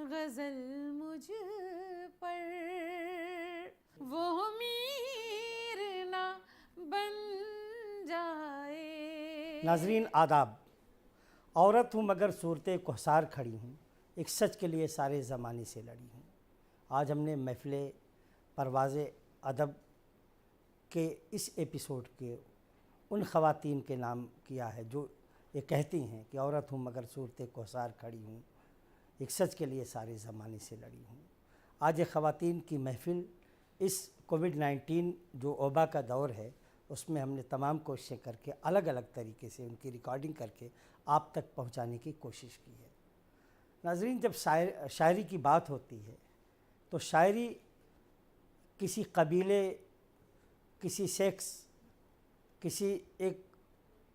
गजल मुझ पर वो मीर ना बन जाए। नाजरीन आदाब। औरत हूँ मगर सूरते कोहसार खड़ी हूँ, एक सच के लिए सारे ज़माने से लड़ी हूँ। आज हमने महफ़िल परवाज़ अदब के इस एपिसोड के उन ख़वातीन के नाम किया है जो ये कहती हैं कि औरत हूँ मगर सूरते कोहसार खड़ी हूँ, एक सच के लिए सारे ज़माने से लड़ी हूँ। आज ये ख़वातीन की महफ़िल इस कोविड-19 जो वबा का दौर है उसमें हमने तमाम कोशिशें करके अलग अलग तरीके से उनकी रिकॉर्डिंग करके आप तक पहुंचाने की कोशिश की है। नाज़रीन, जब शायरी की बात होती है तो शायरी किसी कबीले, किसी सेक्स, किसी एक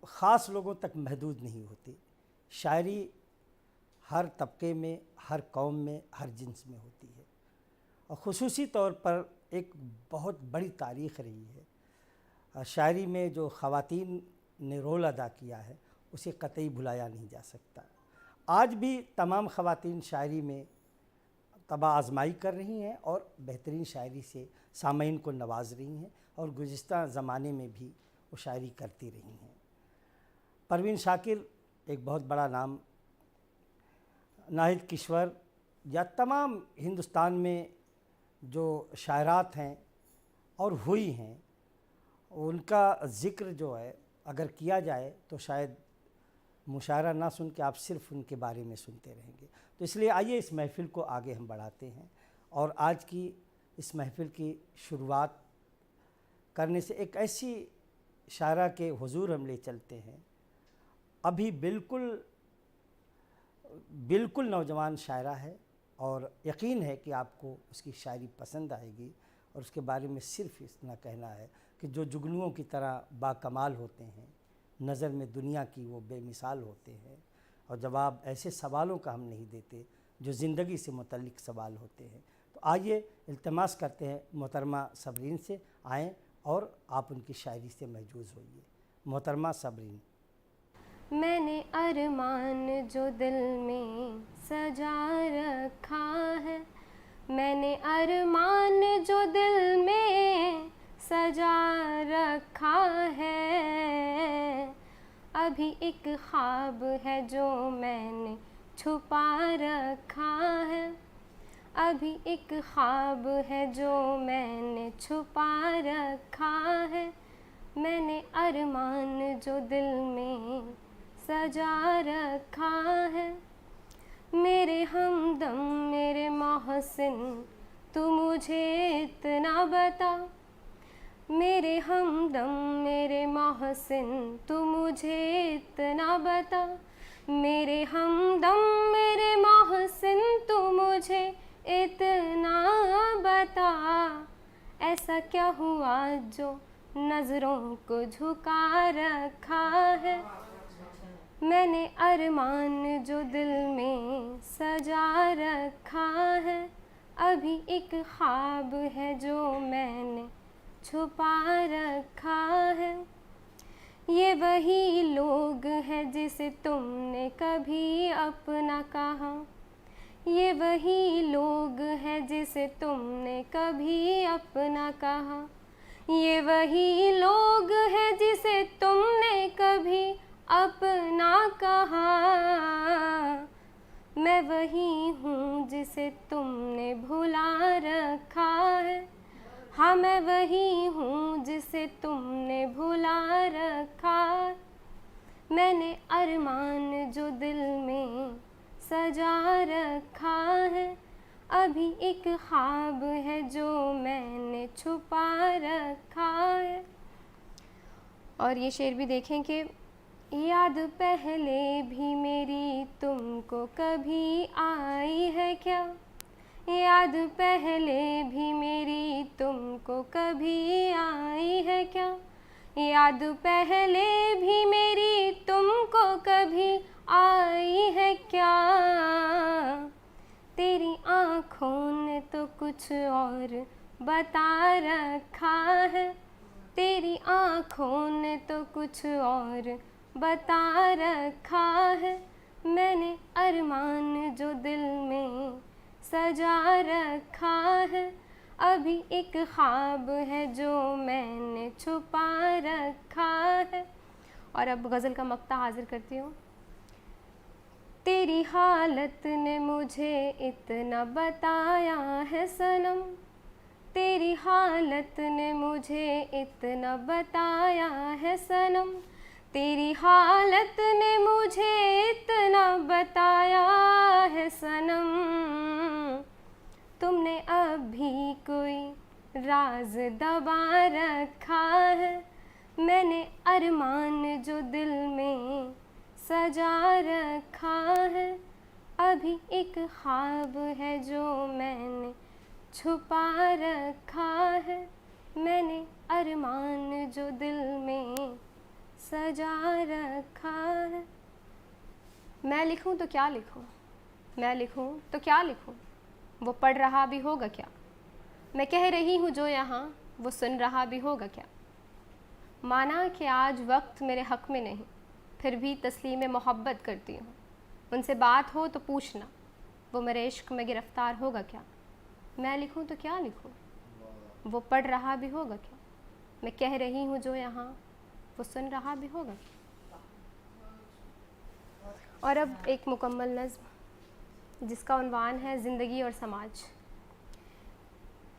ख़ास लोगों तक महदूद नहीं होती। शायरी हर तबके में, हर कौम में, हर जिन्स में होती है और ख़ुसूसी तौर पर एक बहुत बड़ी तारीख़ रही है। शायरी में जो ख़वातीन ने रोल अदा किया है उसे कतई भुलाया नहीं जा सकता। आज भी तमाम ख़वातीन शायरी में तबा आज़माई कर रही हैं और बेहतरीन शायरी से सामईन को नवाज रही हैं और गुज़िश्ता ज़माने में भी वो शायरी करती रही हैं। परवीन शाकिर एक बहुत बड़ा नाम, नाहिद किश्वर या तमाम हिंदुस्तान में जो शायरात हैं और हुई हैं, उनका ज़िक्र जो है अगर किया जाए तो शायद मुशायरा ना सुन के आप सिर्फ़ उनके बारे में सुनते रहेंगे। तो इसलिए आइए इस महफ़िल को आगे हम बढ़ाते हैं और आज की इस महफ़िल की शुरुआत करने से एक ऐसी शायरा के हुज़ूर हम ले चलते हैं। अभी बिल्कुल नौजवान शायरा है और यकीन है कि आपको उसकी शायरी पसंद आएगी और उसके बारे में सिर्फ़ इतना कहना है कि जो जुगनुओं की तरह बाकमाल होते हैं, नज़र में दुनिया की वो बेमिसाल होते हैं और जवाब ऐसे सवालों का हम नहीं देते जो ज़िंदगी से मुतल्लिक़ सवाल होते हैं। तो आइए इल्तिमास करते हैं मोहतरमा सबरीन से, आएँ और आप उनकी शायरी से महजूज़ होइए। मोहतरमा सबरीन। मैंने अरमान जो दिल में सजा रखा है, मैंने अरमान जो दिल में सजा रखा है, अभी एक ख्वाब है जो मैंने छुपा रखा है, अभी एक ख्वाब है जो मैंने छुपा रखा है, मैंने अरमान जो दिल में सजा रखा है। मेरे हमदम मेरे मोहसिन तू मुझे इतना बता, मेरे हमदम मेरे मोहसिन तू मुझे इतना बता, मेरे हमदम मेरे मोहसिन तू मुझे इतना बता, ऐसा क्या हुआ जो नज़रों को झुका रखा है, मैंने अरमान जो दिल में सजा रखा है, अभी एक ख्वाब है जो मैंने छुपा रखा है। ये वही लोग हैं जिसे तुमने कभी अपना कहा, ये वही लोग हैं जिसे तुमने कभी अपना कहा, ये वही लोग हैं जिसे तुमने कभी अपना कहा, मैं वही हूँ जिसे तुमने भुला रखा है, हाँ मैं वही हूँ जिसे तुमने भुला रखा, मैंने अरमान जो दिल में सजा रखा है, अभी एक ख्वाब है जो मैंने छुपा रखा है। और ये शेर भी देखें कि याद पहले भी मेरी तुमको कभी आई है क्या, याद पहले भी मेरी तुमको कभी आई है क्या, याद पहले भी मेरी तुमको कभी आई है क्या, तेरी आँखों ने तो कुछ और बता रखा है, तेरी आँखों ने तो कुछ और बता रखा है, मैंने अरमान जो दिल में सजा रखा है, अभी एक ख्वाब है जो मैंने छुपा रखा है। और अब गज़ल का मक्ता हाजिर करती हूँ। तेरी हालत ने मुझे इतना बताया है सनम, तेरी हालत ने मुझे इतना बताया है सनम, तेरी हालत ने मुझे इतना बताया है सनम, तुमने अभी कोई राज दबा रखा है, मैंने अरमान जो दिल में सजा रखा है, अभी एक ख्वाब है जो मैंने छुपा रखा है, मैंने अरमान जो दिल में सजा रखा है। मैं लिखूं तो क्या लिखूं, मैं लिखूं तो क्या लिखूं, वो पढ़ रहा भी होगा क्या, मैं कह रही हूँ जो यहाँ वो सुन रहा भी होगा क्या। माना कि आज वक्त मेरे हक़ में नहीं, फिर भी तस्लीम मोहब्बत करती हूँ, उनसे बात हो तो पूछना वो मेरे इश्क में गिरफ़्तार होगा क्या। मैं लिखूं तो क्या लिखूं, वो पढ़ रहा भी होगा क्या, मैं कह रही हूँ जो यहाँ वो सुन रहा भी होगा क्या। और अब एक मुकम्मल नज़्म जिसका उन्वान है ज़िंदगी और समाज।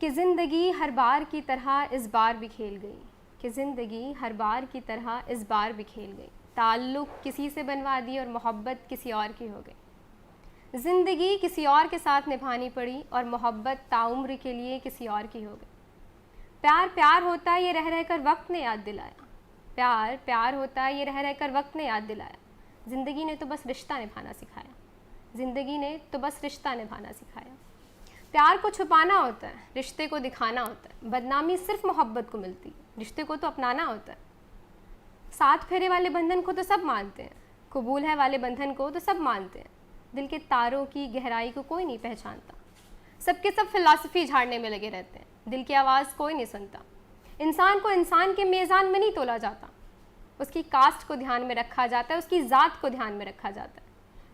कि ज़िंदगी हर बार की तरह इस बार भी खेल गई, कि ज़िंदगी हर बार की तरह इस बार भी खेल गई, ताल्लुक़ किसी से बनवा दी और मोहब्बत किसी और की हो गई। ज़िंदगी किसी और के साथ निभानी पड़ी और मोहब्बत ताउम्र के लिए किसी और की हो गई। प्यार प्यार होता है ये रह रह कर वक्त ने याद दिलाया, प्यार प्यार होता है ये रह रह कर वक्त ने याद दिलाया, ज़िंदगी ने तो बस रिश्ता निभाना सिखाया, ज़िंदगी ने तो बस रिश्ता निभाना सिखाया। प्यार को छुपाना होता है, रिश्ते को दिखाना होता है, बदनामी सिर्फ मोहब्बत को मिलती है, रिश्ते को तो अपनाना होता है। साथ फेरे वाले बंधन को तो सब मानते हैं, कबूल है वाले बंधन को तो सब मानते हैं, दिल के तारों की गहराई को कोई नहीं पहचानता, सबके सब फिलॉसफी झाड़ने में लगे रहते हैं, दिल की आवाज़ कोई नहीं सुनता। इंसान को इंसान के मीज़ान में नहीं तोला जाता, उसकी कास्ट को ध्यान में रखा जाता है, उसकी ज़ात को ध्यान में रखा जाता है।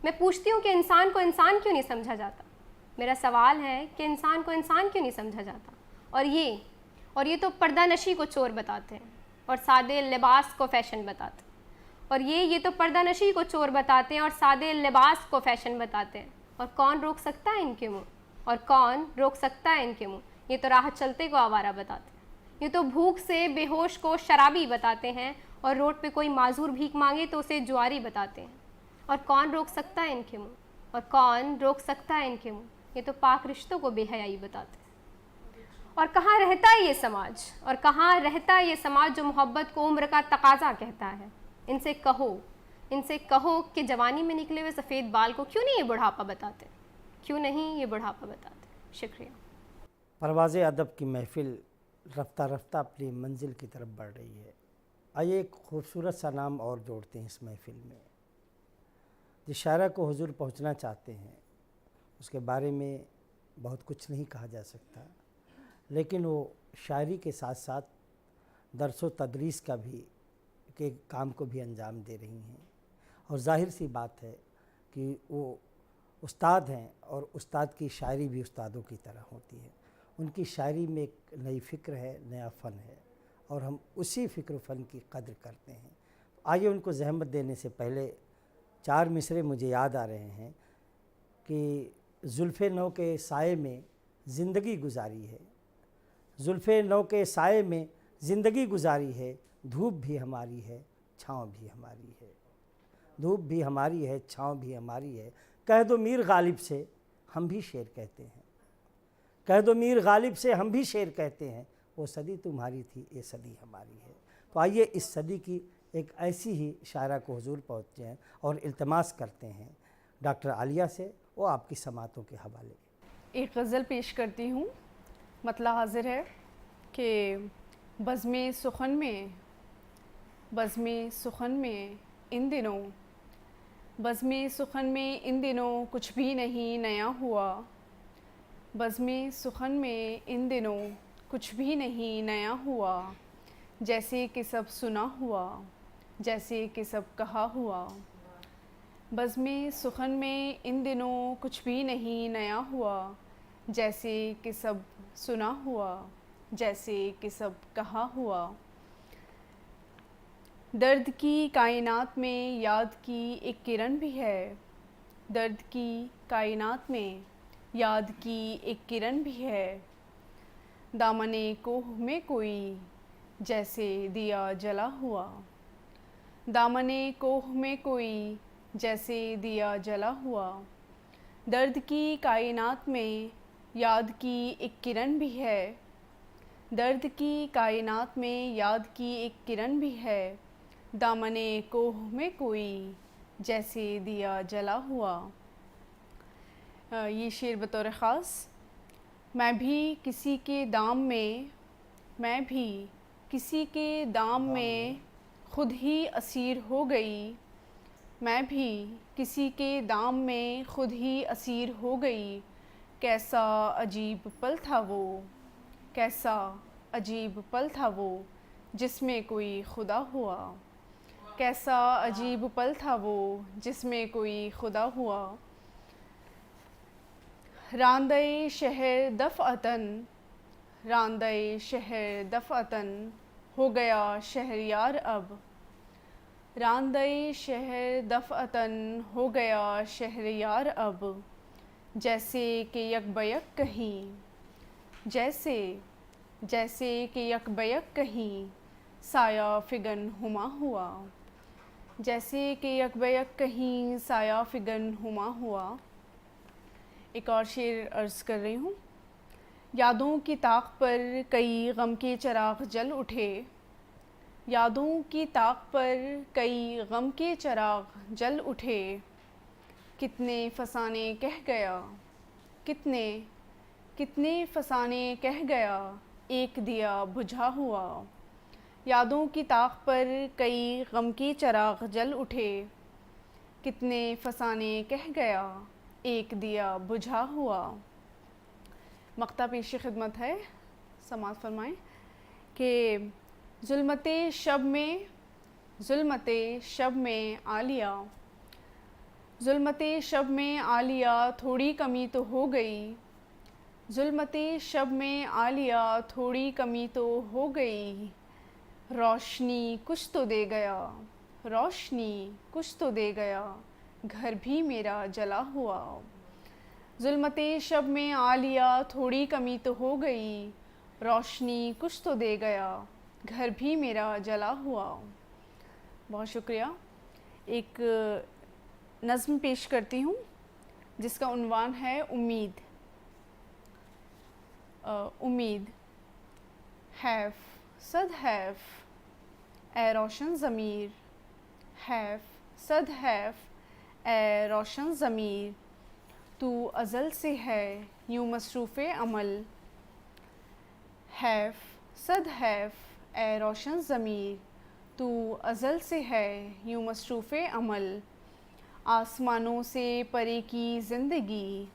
मैं पूछती हूँ कि इंसान को इंसान क्यों नहीं समझा जाता। मेरा सवाल है कि इंसान को इंसान क्यों नहीं समझा जाता। और ये तो पर्दानशी को चोर बताते हैं और सादे लिबास को फ़ैशन बताते हैं। और ये तो पर्दानशी को चोर बताते हैं और सादे लिबास को फ़ैशन बताते हैं। और कौन रोक सकता है इनके मुँह, और कौन रोक सकता है इनके मुँह। ये तो राह चलते को आवारा बताते हैं, ये तो भूख से बेहोश को शराबी बताते हैं, और रोड पे कोई माजूर भीख मांगे तो उसे जुआरी बताते हैं। और कौन रोक सकता है इनके मुँह, और कौन रोक सकता है इनके मुँह। ये तो पाक रिश्तों को बेहयाई बताते हैं। और कहाँ रहता है ये समाज, और कहाँ रहता है ये समाज जो मोहब्बत को उम्र का तकाजा कहता है। इनसे कहो कि जवानी में निकले हुए सफ़ेद बाल को क्यों नहीं ये बुढ़ापा बताते, क्यों नहीं ये बुढ़ापा बताते। शुक्रिया। परवाज़े अदब की महफ़िल रफ्ता रफ्ता अपनी मंजिल की तरफ बढ़ रही है। आइए एक खूबसूरत सा नाम और जोड़ते हैं इस महफ़िल में। जिस शायरा को हुजूर पहुंचना चाहते हैं उसके बारे में बहुत कुछ नहीं कहा जा सकता, लेकिन वो शायरी के साथ साथ दरस व तदरीस का भी के काम को भी अंजाम दे रही हैं। और ज़ाहिर सी बात है कि वो उस्ताद हैं, और उस्ताद की शायरी भी उस्तादों की तरह होती है। उनकी शायरी में एक नई फ़िक्र है, नया फ़न है, और हम उसी फ़िक्र फ़न की कद्र करते हैं। आइए उनको ज़हमत देने से पहले 4 मिसरे मुझे याद आ रहे हैं कि जुल्फ़े नौ के साए में ज़िंदगी गुजारी है, जुल्फ़े नौ के साए में ज़िंदगी गुजारी है, धूप भी हमारी है, छाँव भी हमारी है, धूप भी हमारी है, छाँव भी हमारी है। कह दो मीर गालिब से हम भी शेर कहते हैं, कह दो मीर गालिब से हम भी शेर कहते हैं, वो सदी तुम्हारी थी, ये सदी हमारी है। तो आइए इस सदी की एक ऐसी ही शायरा को हुजूर पहुँचे हैं और इल्तमास करते हैं डॉक्टर आलिया से, वो आपकी समातों के हवाले। एक गज़ल पेश करती हूँ। मतला हाजिर है कि बज़्मे सुखन में इन दिनों, बज़्मे सुखन में इन दिनों कुछ भी नहीं नया हुआ, बज़्मे सुखन में इन दिनों कुछ भी नहीं नया हुआ, जैसे कि सब सुना हुआ, जैसे कि सब कहा हुआ। बज़्मे सुखन में इन दिनों कुछ भी नहीं नया हुआ, जैसे कि सब सुना हुआ, जैसे कि सब कहा हुआ। दर्द की कायनात में याद की एक किरण भी है, दर्द की कायनात में याद की एक किरण भी है। दामने कोह में कोई जैसे दिया जला हुआ, दामने कोह में कोई जैसे दिया जला हुआ। दर्द की कायनात में याद की एक किरण भी है, दर्द की कायनात में याद की एक किरण भी है। दामने कोह में कोई जैसे दिया जला हुआ। ये शेर बतौर ख़ास। मैं भी किसी के दाम में, मैं भी किसी के दाम में खुद ही असीर हो गई, मैं भी किसी के दाम में खुद ही असीर हो गई। कैसा अजीब पल था वो, कैसा अजीब पल था वो जिसमें कोई खुदा हुआ, कैसा अजीब पल था वो जिसमें कोई खुदा हुआ। रांदे शहर दफ़अतन, रांदे शहर दफ़अतन हो गया शहरयार अब, रांदे शहर दफ़अतन हो गया शहरयार अब। जैसे कि यकबयक कहीं, जैसे जैसे कि यकबयक कहीं साया फिगन हुमा हुआ, जैसे कि यकबयक कहीं साया फिगन हुमा हुआ। एक और शेर अर्ज़ कर रही हूँ। यादों की ताक पर कई गम के चिराग जल उठे, यादों की ताक पर कई गम के चिराग जल उठे। कितने फसाने कह गया, कितने कितने फसाने कह गया एक दिया बुझा हुआ। यादों की ताक पर कई गम के चिराग जल उठे, कितने फसाने कह गया एक दिया बुझा हुआ। मक्ता पेश खिदमत है, समात फरमाएँ कि ज़ुल्मते शब में, ज़ुल्मते शब में आलिया, ज़ुल्मते शब में आलिया थोड़ी कमी तो हो गई, ज़ुल्मते शब में आलिया थोड़ी कमी तो हो गई। रोशनी कुछ तो दे गया, रोशनी कुछ तो दे गया घर भी मेरा जला हुआ। ज़ुल्मते शब में आलिया थोड़ी कमी तो हो गई, रोशनी कुछ तो दे गया घर भी मेरा जला हुआ। बहुत शुक्रिया। एक नज़्म पेश करती हूँ जिसका उन्वान है उम्मीद। उम्मीद। हैफ सद हैफ ए रोशन ज़मीर, हैफ सद हैफ ए रोशन ज़मीर। तू अज़ल से है यूँ मसरूफ़ अमल, हैफ सद हैफ ए रोशन ज़मीर। तू अज़ल से है यूँ मसरूफ़ अमल। आसमानों से परे की ज़िंदगी,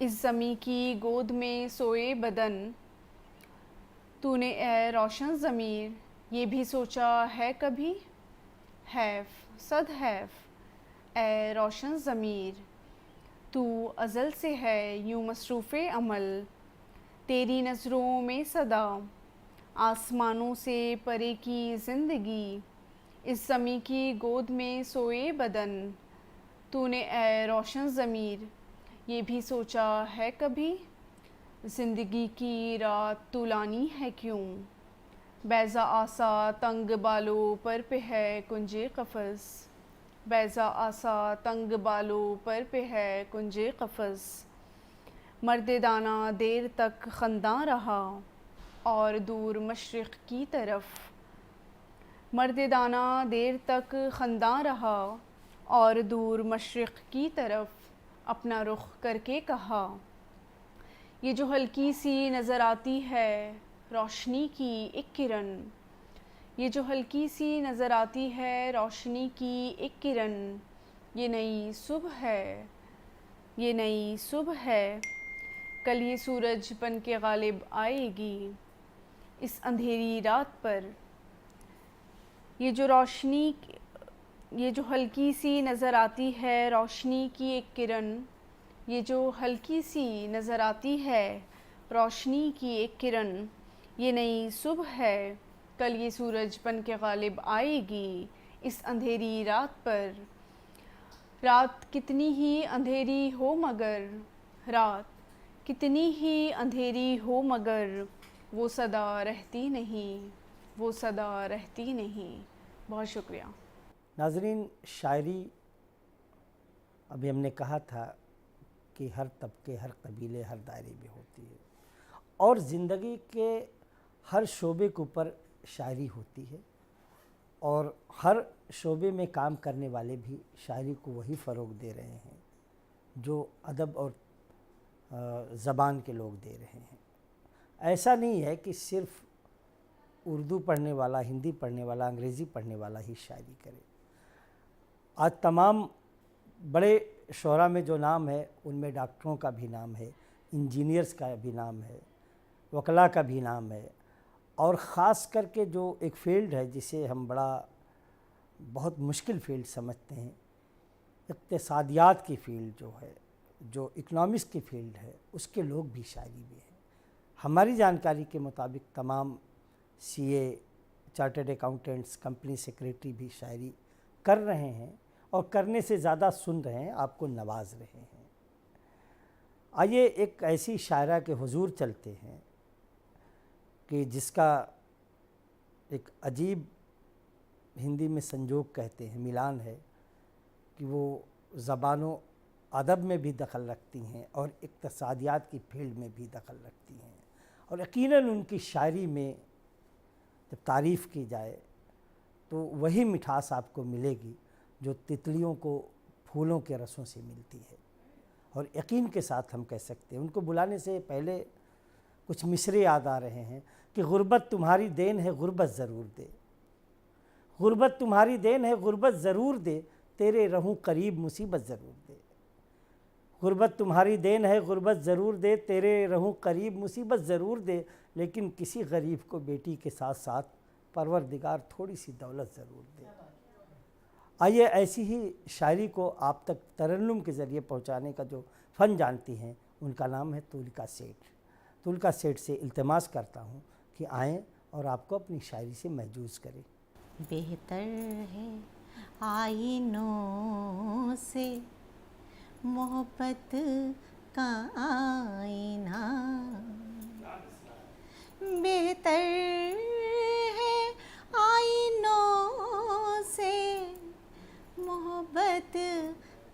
इस ज़मी की गोद में सोए बदन। तूने ए रोशन ज़मीर ये भी सोचा है कभी, हैफ सद हैफ ए रोशन ज़मीर। तू अज़ल से है यूँ मसरूफ़ अमल। तेरी नज़रों में सदा आसमानों से परे की ज़िंदगी, इस ज़मी की गोद में सोए बदन। तूने ए रोशन ज़मीर ये भी सोचा है कभी, ज़िंदगी की रात तुलानी है क्यों। बैज़ा आसा तंग बालों पर पे है कुंजे क़फ़स, बैज़ा आसा तंग बालों पर पे है कुंजे क़फ़स। मर्द दाना देर तक ख़ंदा रहा और दूर मशरिक़ की तरफ, मर्द दाना देर तक ख़ंदा रहा और दूर मशरिक़ की तरफ अपना रुख करके कहा। ये जो हल्की सी नज़र आती है रोशनी की एक किरण, ये जो हल्की सी नज़र आती है रोशनी की एक किरण। ये नई सुबह है, ये नई सुबह है, कल ये सूरज बन के गालिब आएगी इस अंधेरी रात पर। ये जो रोशनी, ये जो हल्की सी नज़र आती है रोशनी की एक किरण, ये जो हल्की सी नज़र आती है रोशनी की एक किरण, ये नई सुबह है, कल ये सूरज बन के गालिब आएगी इस अंधेरी रात पर। रात कितनी ही अंधेरी हो मगर, रात कितनी ही अंधेरी हो मगर, वो सदा रहती नहीं, वो सदा रहती नहीं। बहुत शुक्रिया। नाज़रीन, शायरी अभी हमने कहा था कि हर तबके, हर कबीले, हर दायरे में होती है और ज़िंदगी के हर शोबे के ऊपर शायरी होती है और हर शोबे में काम करने वाले भी शायरी को वही फ़रोग़ दे रहे हैं जो अदब और ज़बान के लोग दे रहे हैं। ऐसा नहीं है कि सिर्फ़ उर्दू पढ़ने वाला, हिंदी पढ़ने वाला, अंग्रेज़ी पढ़ने वाला ही शायरी करे। आज तमाम बड़े शोरा में जो नाम है उनमें डॉक्टरों का भी नाम है, इंजीनियर्स का भी नाम है, वकला का भी नाम है और ख़ास करके जो एक फ़ील्ड है जिसे हम बहुत मुश्किल फ़ील्ड समझते हैं, इक़्तिसादियात की फ़ील्ड जो है, जो इकनॉमिक्स की फ़ील्ड है, उसके लोग भी शायरी में हैं। हमारी जानकारी के मुताबिक तमाम CA, chartered accountants, company secretary भी शायरी कर रहे हैं और करने से ज़्यादा सुन रहे हैं, आपको नवाज रहे हैं। आइए एक ऐसी शायरा के हुजूर चलते हैं कि जिसका एक अजीब हिंदी में संजोग कहते हैं, मिलान है कि वो ज़बानों अदब में भी दखल रखती हैं और इक़्तिसादियात की फील्ड में भी दखल रखती हैं और यकीनन उनकी शायरी में जब तारीफ़ की जाए तो वही मिठास आपको मिलेगी जो तितलियों को फूलों के रसों से मिलती है। और यकीन के साथ हम कह सकते हैं, उनको बुलाने से पहले कुछ मिसरे याद आ रहे हैं कि गुर्बत तुम्हारी देन है, गुर्बत ज़रूर दे, गुर्बत तुम्हारी देन है, गुर्बत ज़रूर दे, तेरे रहूं करीब मुसीबत ज़रूर दे। गुर्बत तुम्हारी देन है, गुर्बत ज़रूर दे, तेरे रहूं करीब मुसीबत ज़रूर दे, लेकिन किसी गरीब को बेटी के साथ साथ परवरदिगार थोड़ी सी दौलत ज़रूर दे। आइए ऐसी ही शायरी को आप तक तरन्नुम के ज़रिए पहुंचाने का जो फ़न जानती हैं, उनका नाम है तुलिका सेठ। तुलिका सेठ से इल्तिमास करता हूं कि आएँ और आपको अपनी शायरी से महजूज़ करें। बेहतर है आईनों से मोहब्बत का आईना, बेहतर है आईनों से मोहब्बत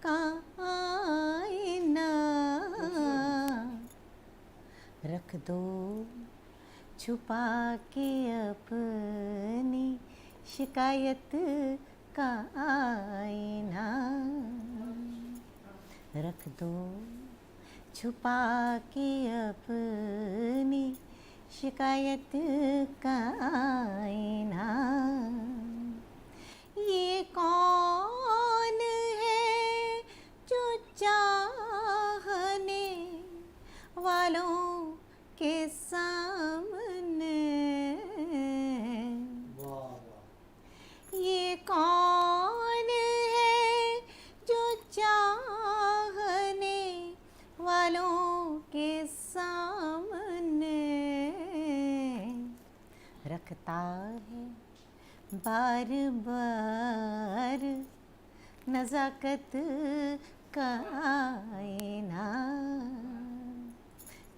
का आईना, रख दो छुपा के अपनी शिकायत का आईना, रख दो छुपा के अपनी शिकायत का आईना। ये कौन है जो चाहने वालों के सामने, ये कौन है जो चाहने वालों के सामने रखता है बार बार नज़ाकत का आईना,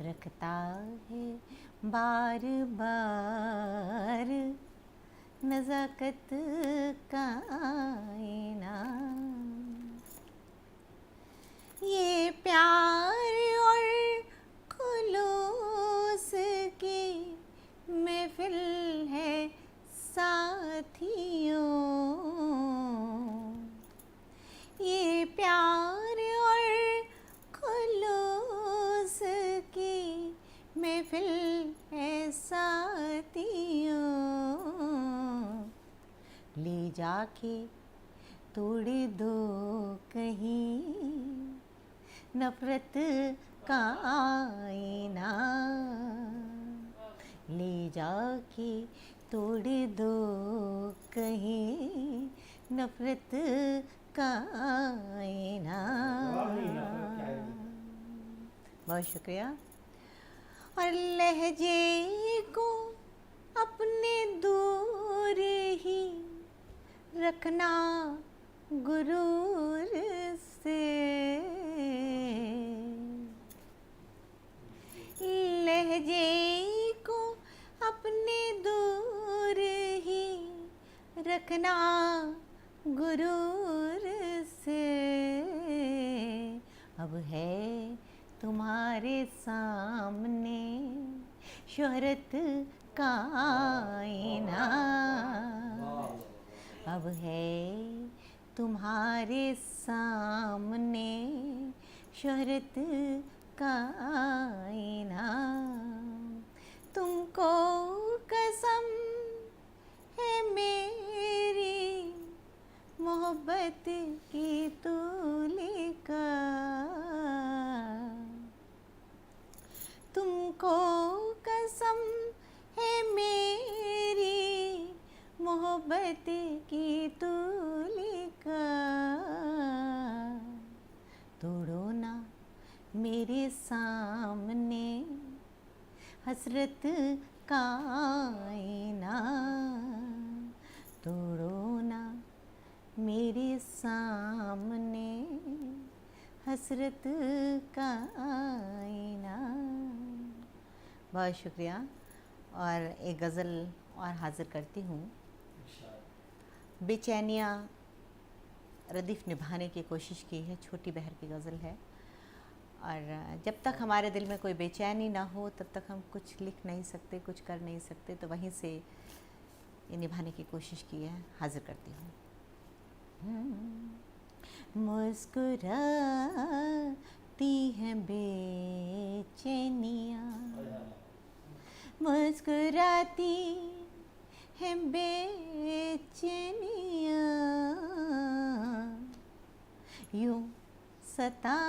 रखता है बार बार नज़ाकत का आईना। ये प्यार और खुलूस की महफिल है साथियों, ये प्यार और खुलूस की महफिल है साथियों, ले जाके तोड़ दो कहीं नफ़रत का आईना, ले जाके तोड़ दो कहीं नफ़रत का आईना। बहुत शुक्रिया। और लहजे को अपने दूर ही रखना गुरूर से, लहजे को अपने दूर ही रखना गुरूर से। अब है तुम्हारे सामने शोहरत का आईना, अब है तुम्हारे सामने शोहरत का आईना। तुमको कसम है मेरी मोहब्बत की तूली का, तुमको कसम है मेरी मोहब्बत की तूली का। तोड़ो ना मेरे सामने हसरत का आईना, तोड़ो ना मेरे सामने हसरत का आईना। बहुत शुक्रिया। और एक गज़ल और हाज़िर करती हूँ। बेचैनियाँ रदीफ़ निभाने की कोशिश की है, छोटी बहर की गज़ल है। और जब तक हमारे दिल में कोई बेचैनी ना हो तब तक हम कुछ लिख नहीं सकते, कुछ कर नहीं सकते, तो वहीं से ये निभाने की कोशिश की है, हाज़िर करती हूँ। मुस्कुराती हैं बेचैनियाँ, मुस्कुराती हैं बेचैनियाँ, यूँ सताती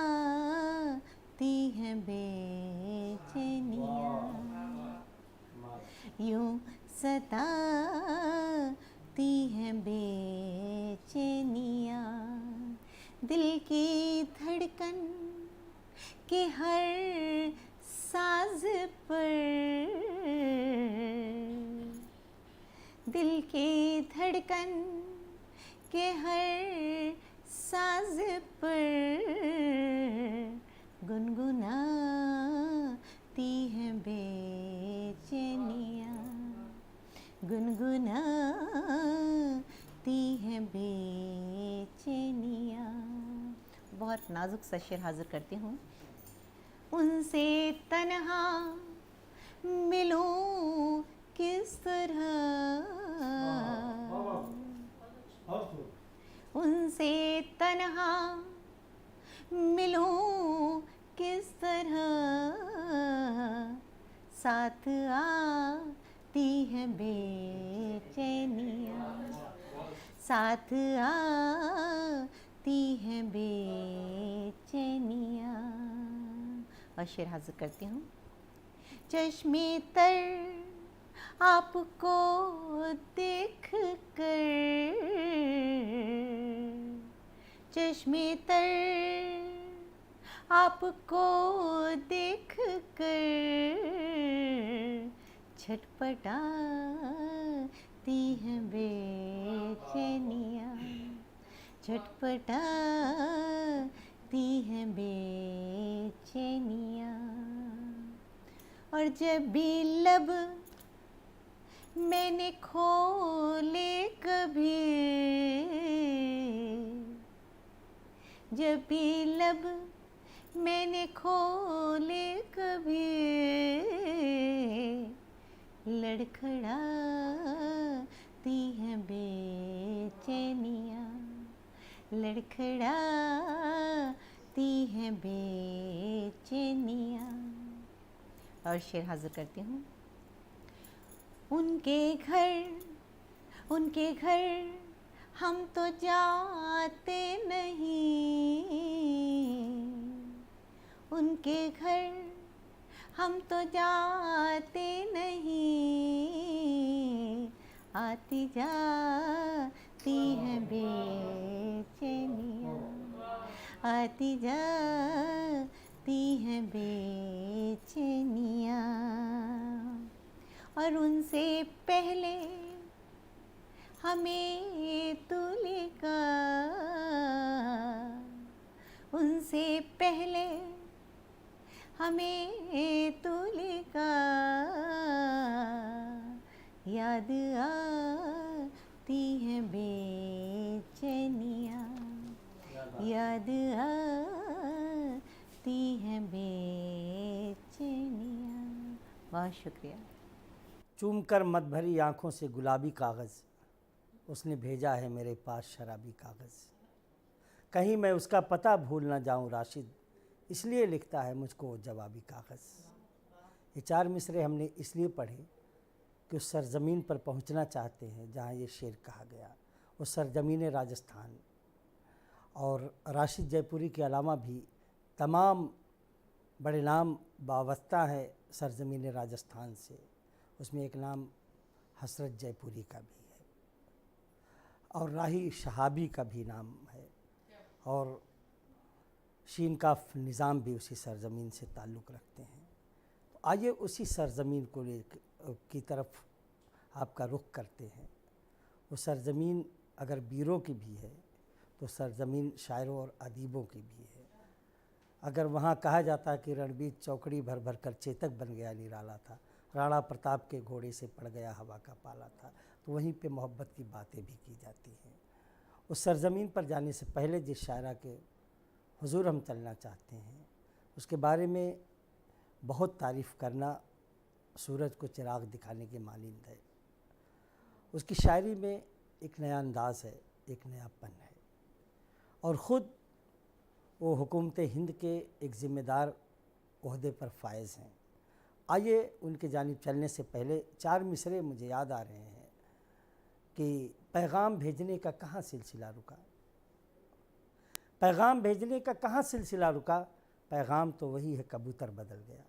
हैं बेचैनियाँ, यूँ सताती हैं बेचैनियाँ। दिल की धड़कन के हर साज पर, दिल की धड़कन के हर साज पर गुनगुनाती हैं बेचैनियाँ, गुनगुनाती हैं बेचैनियाँ। बहुत नाजुक सा शेर हाज़िर करती हूँ। उनसे तन्हा मिलूं किस तरह, उनसे तन्हा मिलूं किस तरह, साथ आती हैं बेचैनियाँ, साथ आती हैं बेचैनियाँ। और शेर हाज़िर करती हूँ। चश्मे तर आपको देख कर, चश्मे तर आपको देख कर छटपटाती हैं बेचैनियाँ, छटपटाती हैं बेचैनियाँ। और जब भी लब मैंने खोले कभी, जब भी लब मैंने खोले कभी, लड़खड़ाती हैं बेचैनियाँ, लड़खड़ाती हैं बेचैनियाँ। और शेर हाज़िर करती हूँ। उनके घर हम तो जाते नहीं, उनके घर हम तो जाते नहीं, आती जाती हैं बेचैनियाँ, आती जाती हैं बेचैनियाँ, और उनसे पहले हमें तू लेगा, उनसे पहले हमें तू लेगा, याद आती है बेचैनियाँ, याद आती है बेचैनियाँ। बहुत शुक्रिया। चूमकर मत भरी आँखों से गुलाबी कागज़, उसने भेजा है मेरे पास शराबी कागज़। कहीं मैं उसका पता भूल ना जाऊं राशिद, इसलिए लिखता है मुझको वो जवाबी कागज़। ये 4 मिसरे हमने इसलिए पढ़े कि उस सरज़मीन पर पहुंचना चाहते हैं जहां ये शेर कहा गया, उस सरज़मीन राजस्थान। और राशिद जयपुरी के अलावा भी तमाम बड़े नाम वाबस्ता है सरज़मीन राजस्थान से। उसमें एक नाम हसरत जयपुरी का भी है और राही शहाबी का भी नाम है, और शीन काफ निज़ाम भी उसी सरज़मीन से ताल्लुक़ रखते हैं। तो आइए उसी सरज़मीन को की तरफ आपका रुख करते हैं। वो सरज़मीन अगर वीरों की भी है तो सरज़मीन शायरों और अदीबों की भी है। अगर वहाँ कहा जाता कि रणबीर चौकड़ी भर भर कर चेतक बन गया निराला था, राणा प्रताप के घोड़े से पड़ गया हवा का पाला था, तो वहीं पे मोहब्बत की बातें भी की जाती हैं। उस सरज़मीन पर जाने से पहले जिस शायरा के हुजूर हम चलना चाहते हैं उसके बारे में बहुत तारीफ़ करना सूरज को चिराग दिखाने के मानिंद है। उसकी शायरी में एक नया अंदाज़ है, एक नयापन है, और ख़ुद वो हुकूमत हिंद के एक ज़िम्मेदार ओहदे पर फायज़ हैं। आइए उनके जानिब चलने से पहले 4 मिसरे मुझे याद आ रहे हैं कि पैगाम भेजने का कहाँ सिलसिला रुका, पैगाम भेजने का कहाँ सिलसिला रुका, पैगाम तो वही है कबूतर बदल गया।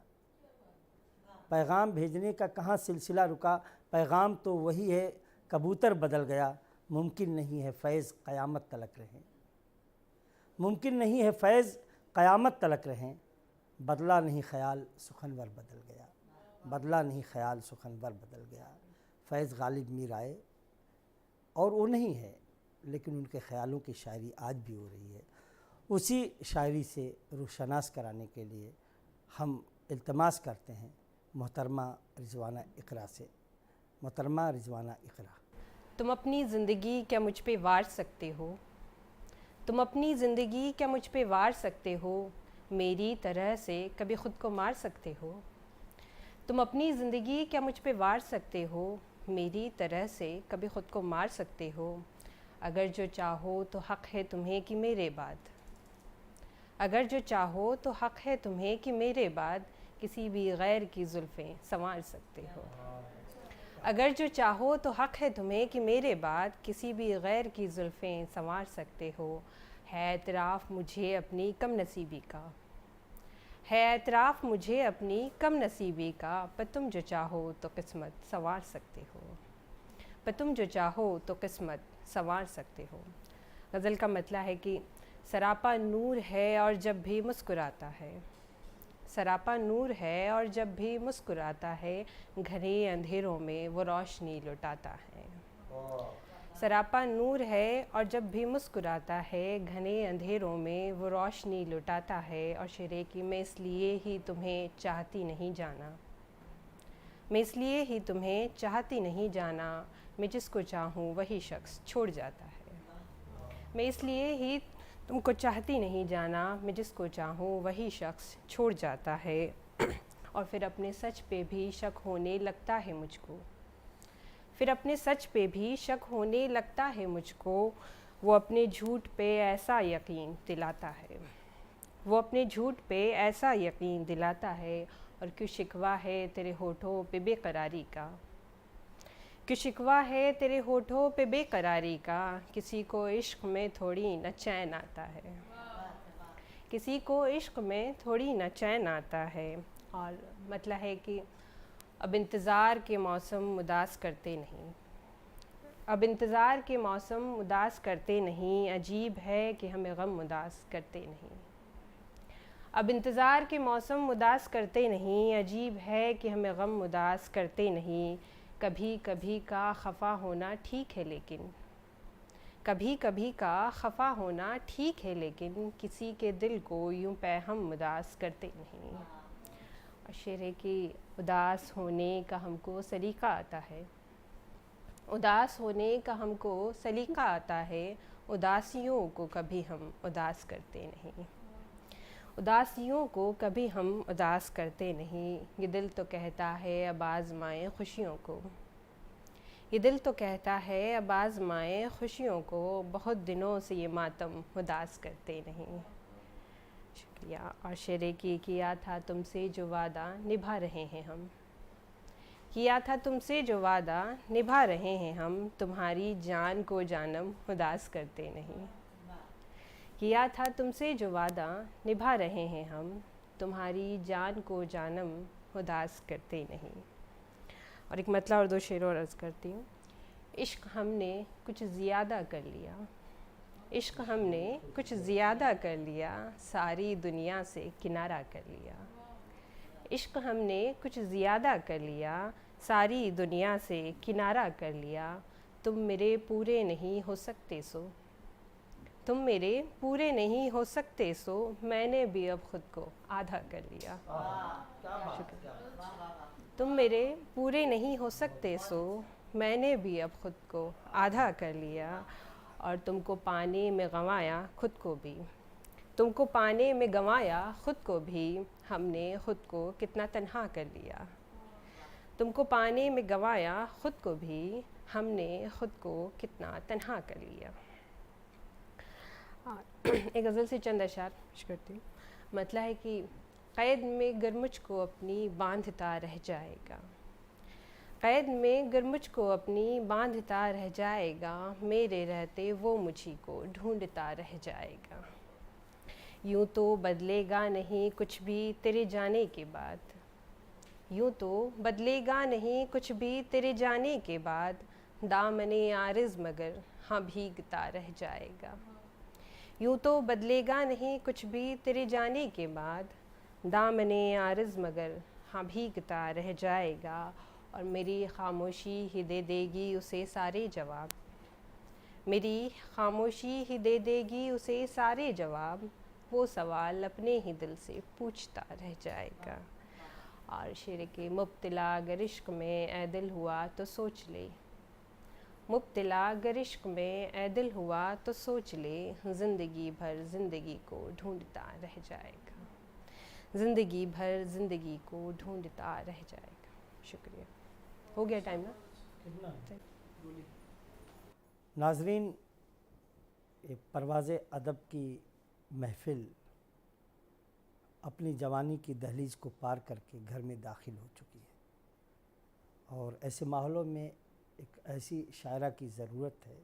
पैगाम भेजने का कहाँ सिलसिला रुका, पैगाम तो वही है कबूतर बदल गया। मुमकिन नहीं है फैज़ क़यामत तलक रहें, मुमकिन नहीं है फैज़ क़यामत तलक रहें। बदला नहीं ख़याल सुखनवर बदल गया, बदला नहीं ख़याल सुखनवर बदल गया। फैज़ गालिब मीर आए और वो नहीं है, लेकिन उनके ख़यालों की शायरी आज भी हो रही है। उसी शायरी से रूशनास कराने के लिए हम इल्तमास करते हैं मोहतरमा रिजवाना इकरा से। मोहतरमा रिजवाना इकरा। तुम अपनी ज़िंदगी क्या मुझ पे वार सकते हो, तुम अपनी ज़िंदगी क्या मुझ पे वार सकते हो, मेरी तरह से कभी ख़ुद को मार सकते हो। तुम अपनी ज़िंदगी क्या मुझ पे वार सकते हो, मेरी तरह से कभी ख़ुद को मार सकते हो। अगर जो चाहो तो हक़ है तुम्हें कि मेरे बाद, अगर जो चाहो तो हक़ है तुम्हें कि मेरे बाद किसी भी गैर की ज़ुल्फ़ें संवार सकते हो। अगर जो चाहो तो हक़ है तुम्हें कि मेरे बाद किसी भी गैर की ज़ुल्फ़ें संवार सकते हो। है एतराफ़ मुझे अपनी कम नसीबी का, है एतराफ़ मुझे अपनी कम नसीबी का, पर तुम जो चाहो तो किस्मत संवार सकते हो, पर तुम जो चाहो तो किस्मत संवार सकते हो। गज़ल का मतलब है कि सरापा नूर है और जब भी मुस्कुराता है, सरापा नूर है और जब भी मुस्कुराता है, घने अंधेरों में वो रोशनी लुटाता है। सरापा नूर है और जब भी मुस्कुराता है, घने अंधेरों में वो रोशनी लुटाता है। और शेरे की मैं इसलिए ही तुम्हें चाहती नहीं जाना, मैं इसलिए ही तुम्हें चाहती नहीं जाना, मैं जिसको चाहूँ वही शख्स छोड़ जाता है। मैं इसलिए ही तुमको चाहती नहीं जाना, मैं जिसको चाहूँ वही शख्स छोड़ जाता है। और फिर अपने सच पे भी शक होने लगता है मुझको, फिर अपने सच पे भी शक होने लगता है मुझको। वो अपने झूठ पे ऐसा यकीन दिलाता है, वो अपने झूठ पे ऐसा यकीन दिलाता है। और क्यों शिकवा है तेरे होठों पे बेकरारी का, क्यों शिकवा है तेरे होठों पे बेकरारी का, किसी को इश्क में थोड़ी न चैन आता है, किसी को इश्क में थोड़ी न चैन आता है। और मतलब है कि अब इंतज़ार के मौसम उदास करते नहीं, अब इंतज़ार के मौसम उदास करते नहीं, अजीब है कि हमें गम उदास करते नहीं। अब इंतज़ार के मौसम उदास करते नहीं, अजीब है कि हमें गम उदास करते नहीं। कभी कभी का खफा होना ठीक है लेकिन, कभी कभी का खफा होना ठीक है लेकिन, किसी के दिल को यूं पे हम उदास करते नहीं। और शेर है कि उदास होने का हमको सलीका आता है, उदास होने का हमको सलीका आता है, उदासियों को कभी हम उदास करते नहीं। उदासियों को कभी हम उदास करते नहीं। ये दिल तो कहता है अब आज़माएं खुशियों को, ये दिल तो कहता है अब आज़माएं खुशियों को, बहुत दिनों से ये मातम उदास करते नहीं। शुक्रिया। और शेरे की किया था तुमसे जो वादा निभा रहे हैं हम, किया था तुमसे जो वादा निभा रहे हैं हम, तुम्हारी जान को जानम उदास करते नहीं। किया था तुमसे जो वादा निभा रहे हैं हम, तुम्हारी जान को जानम उदास करते नहीं। और एक मतला और दो शेर और अर्ज़ करती हूँ। इश्क हमने कुछ ज़्यादा कर लिया, इश्क हमने कुछ ज़्यादा कर लिया, सारी दुनिया से किनारा कर लिया। इश्क हमने कुछ ज़्यादा कर लिया, सारी दुनिया से किनारा कर लिया। तुम मेरे पूरे नहीं हो सकते सो, तुम मेरे पूरे नहीं हो सकते सो, मैंने भी अब खुद को आधा कर लिया। शुक्रिया। तुम मेरे पूरे नहीं हो सकते सो, मैंने भी अब खुद को आधा कर लिया। और तुमको पाने में गंवाया खुद को भी, तुमको पाने में गंवाया खुद को भी, हमने खुद को कितना तन्हा कर लिया। तुमको पाने में गंवाया खुद को भी, हमने खुद को कितना तन्हा कर लिया। एक गज़ल से चंद अशार पेश करती हूँ। मतलब है कि क़ैद में गर मुझको अपनी बांधता रह जाएगा, क़ैद में गर मुझको अपनी बांधता रह जाएगा, मेरे रहते वो मुझी को ढूंढता रह जाएगा। यूँ तो बदलेगा नहीं कुछ भी तेरे जाने के बाद, यूँ तो बदलेगा नहीं कुछ भी तेरे जाने के बाद, दामने आरिज़ मगर हाँ भीगता रह जाएगा। यूँ तो बदलेगा नहीं कुछ भी तेरे जाने के बाद, दामने आरिज़ मगर हाँ भीगता रह जाएगा। और मेरी खामोशी ही दे देगी उसे सारे जवाब, मेरी खामोशी ही दे देगी उसे सारे जवाब, वो सवाल अपने ही दिल से पूछता रह जाएगा। और शेर के मुब्तला अगर इश्क में ऐ दिल हुआ तो सोच ले, मुब्तला अगर इश्क में ऐ दिल हुआ तो सोच ले, ज़िंदगी भर ज़िंदगी को ढूंढता रह जाएगा, ज़िंदगी भर ज़िंदगी को ढूंढता रह जाएगा। शुक्रिया। हो गया टाइम ना? नाजरीन, एक परवाज़े अदब की महफ़िल अपनी जवानी की दहलीज़ को पार करके घर में दाखिल हो चुकी है। और ऐसे माहौलों में एक ऐसी शायरा की ज़रूरत है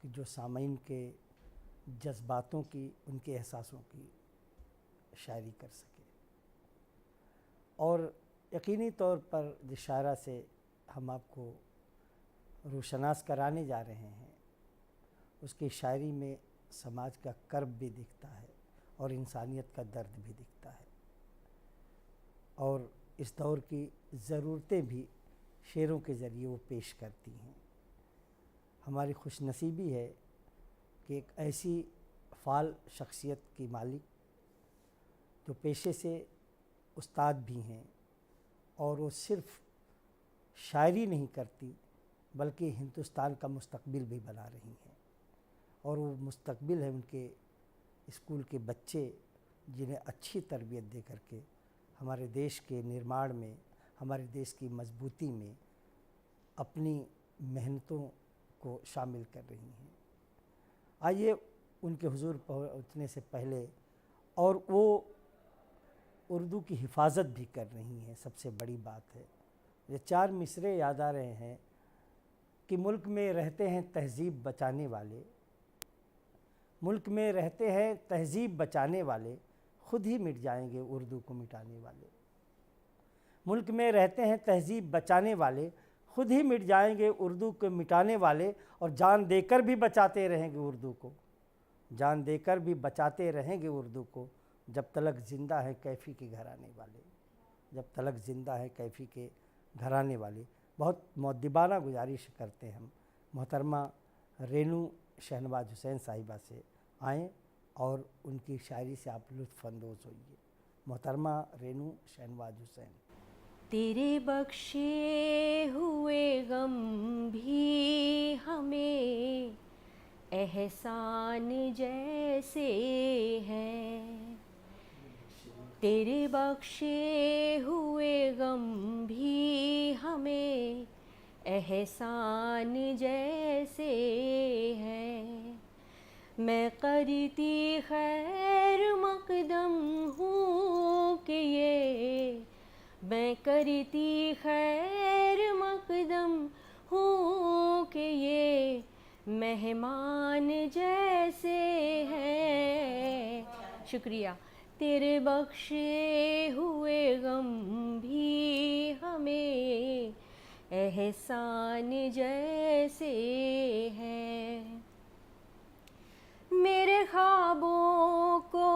कि जो सामीन के जज्बातों की, उनके एहसासों की शायरी कर सके। और यकीनी तौर पर जिस शायरा से हम आपको रोशनास कराने जा रहे हैं, उसकी शायरी में समाज का कर्ब भी दिखता है और इंसानियत का दर्द भी दिखता है। और इस दौर की ज़रूरतें भी शेरों के ज़रिए वो पेश करती हैं। हमारी खुशनसीबी है कि एक ऐसी फ़ाल शख्सियत की मालिक जो पेशे से उस्ताद भी हैं, और वो सिर्फ़ शायरी नहीं करती बल्कि हिंदुस्तान का मुस्तकबिल भी बना रही हैं। और वो मुस्तकबिल है उनके स्कूल के बच्चे, जिन्हें अच्छी तरबियत दे करके हमारे देश के निर्माण में, हमारे देश की मजबूती में अपनी मेहनतों को शामिल कर रही हैं। आइए उनके हुजूर पहुँचने से पहले, और वो उर्दू की हिफाजत भी कर रही हैं, सबसे बड़ी बात है। ये 4 मिसरे याद आ रहे हैं कि मुल्क में रहते हैं तहज़ीब बचाने वाले, मुल्क में रहते हैं तहज़ीब बचाने वाले, ख़ुद ही मिट जाएंगे उर्दू को मिटाने वाले। मुल्क में रहते हैं तहज़ीब बचाने वाले, ख़ुद ही मिट जाएंगे उर्दू को मिटाने वाले। और जान देकर भी बचाते रहेंगे उर्दू को, जान देकर भी बचाते रहेंगे उर्दू को, जब तलक ज़िंदा है कैफ़ी के घर आने वाले, जब तलक ज़िंदा है कैफ़ी के घर आने वाले। बहुत मौद्दिबाना गुजारिश करते हैं हम मोहतरमा रेनू शहनवाज हुसैन साहिबा से आएँ और उनकी शायरी से आप लुत्फ़ अंदोज़ होइए। मोहतरमा रेनू शहनवाज हुसैन। तेरे बख्शे हुए गम भी हमें एहसान जैसे हैं, तेरे बख्शे हुए गम भी हमें एहसान जैसे हैं। मैं करती खैर मकदम हूँ कि ये, मैं करती खैर मकदम हूँ कि ये मेहमान जैसे हैं। शुक्रिया। तेरे बख्शे हुए गम भी हमें एहसान जैसे हैं। मेरे ख्वाबों को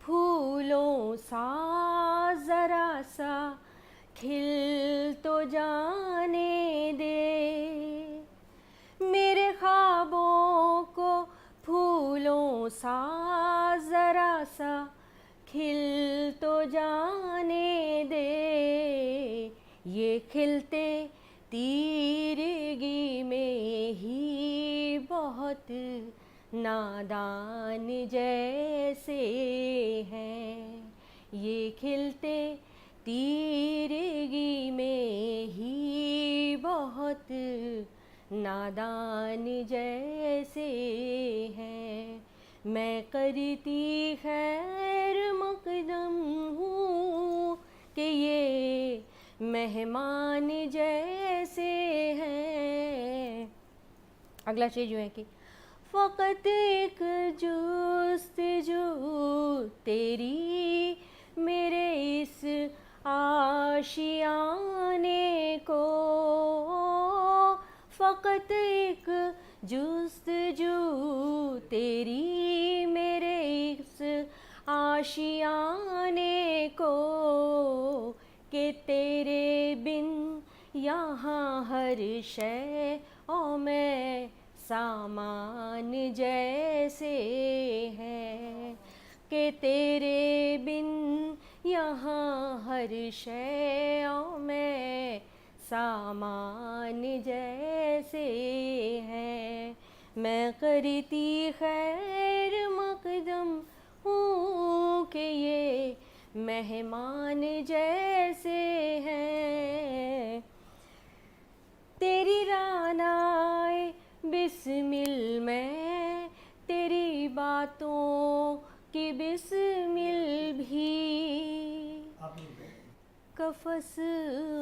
फूलों सा ज़रा सा खिल तो जाने दे, मेरे ख्वाबों को फूलों सा ज़रा सा खिल तो जाने दे। ये खिलते तीरगी में ही बहुत नादान जैसे हैं। ये खिलते तीरगी में ही बहुत नादान जैसे हैं। मैं करती खैर मकदम हूँ कि ये मेहमान जैसे हैं। अगला शेर जो है कि फ़कत एक जुस्तजू तेरी मेरे इस आशियाने को, फ़कत एक जुस्तजू तेरी मेरे इस आशियाने को, कि तेरे बिन यहाँ हर शय ओ मैं सामान जैसे है, कि तेरे बिन यहाँ हर शय ओ मैं सामान जैसे है। मैं करती खैर मकदम हूँ कि ये मेहमान जैसे हैं। तेरी रानाए बिस्मिल में तेरी बातों की बिस्मिल भी, कफस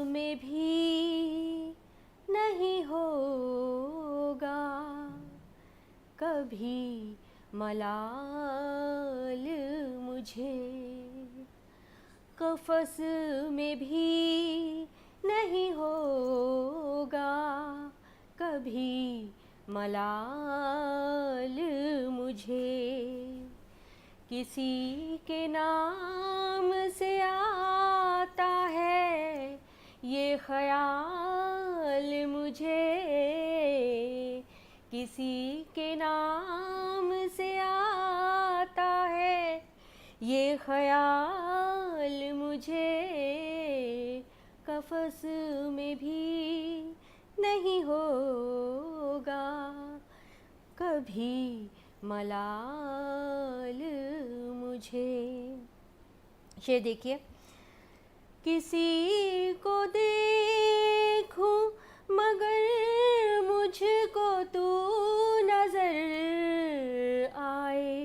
में भी नहीं होगा कभी मलाल मुझे, कफस में भी नहीं होगा कभी मलाल मुझे। किसी के नाम से आता है ये ख्याल मुझे, किसी के नाम से आता है ये ख्याल मुझे, कफस में भी नहीं होगा कभी मलाल मुझे। ये देखिए, किसी को देखूं मगर मुझको तू नजर आए,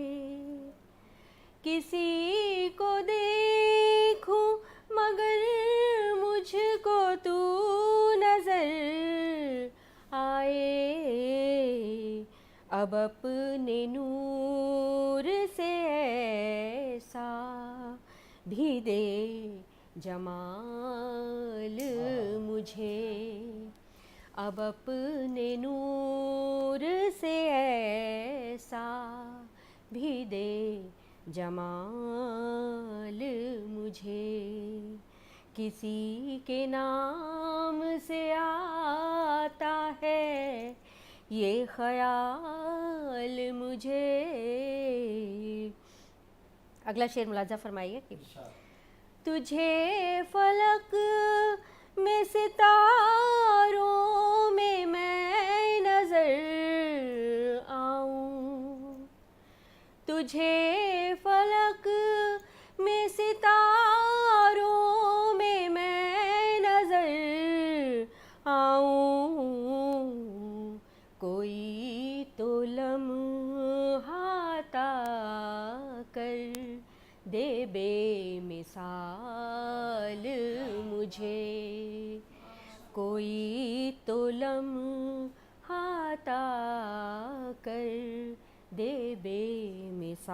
किसी को देखूं मगर मुझको तू नजर आए। अब अपने नूर से ऐसा भी दे जमाल मुझे, अब अपने नूर से ऐसा भी दे जमाल मुझे किसी के नाम से आता है, ये ख्याल मुझे। अगला शेर मुलाजा फरमाइए कि तुझे फलक में सितारों में मैं नजर आऊं, तुझे फलक में सितारों में मैं नजर आऊं, कोई तो लम्हाता कर दे बेमिसाल मुझे, कोई तो लम्हाता कर दे बेमिसाल